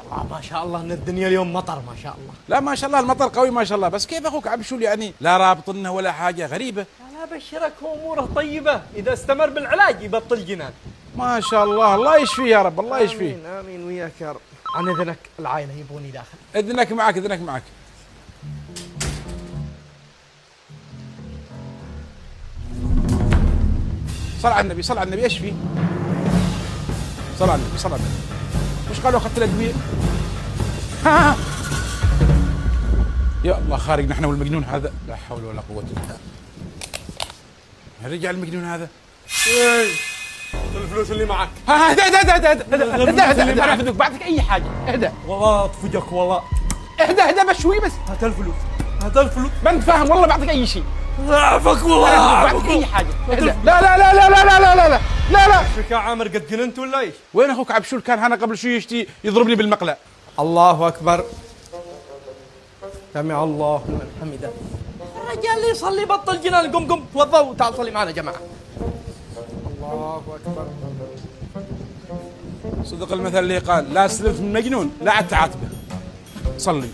والله ما شاء الله ان الدنيا اليوم مطر ما شاء الله. لا ما شاء الله المطر قوي ما شاء الله، بس كيف اخوك عبشول يعني لا رابط لنا ولا حاجه غريبه؟ انا ابشرك اموره طيبه، اذا استمر بالعلاج يبطل جنان. ما شاء الله، الله يشفيه يا رب، الله يشفيه. امين امين وياك يا رب. عن اذنك العائله يبوني داخل. اذنك معك، اذنك معك. صل على النبي، صل على النبي، ايش فيه؟ صل على النبي، صل على النبي. وش قالوا اخذت الادويه؟ ها يا الله، خارج نحن والمجنون هذا، لا حول ولا قوه الا بالله. الرجال المجنون هذا. الفلوس اللي معك. ها اهدى اهدى اهدى اهدى اهدى، ما اخذك بعطيك اي حاجه، اهدى. والله اطفجك والله. اهدى اهدى بس شوي بس. هات الفلوس، هات الفلوس. ما انت فاهم والله بعطيك اي شيء. اعفك والله. بعطيك اي حاجه، اهدى. لا لا لا لا لا لا لا لا لا لا. شو يا عامر قد جننت ولا ايش؟ وين اخوك عبشول؟ كان هنا قبل شوي يشتي يضربني بالمقلع. الله اكبر. سمع الله لمن حمده. الرجال اللي يصلي بطل جنان. قم قم توضا وتعال صلي معنا يا جماعه. الله اكبر. صدق المثل اللي قال لا استلف من مجنون لا عاد تعاتبه. صلي.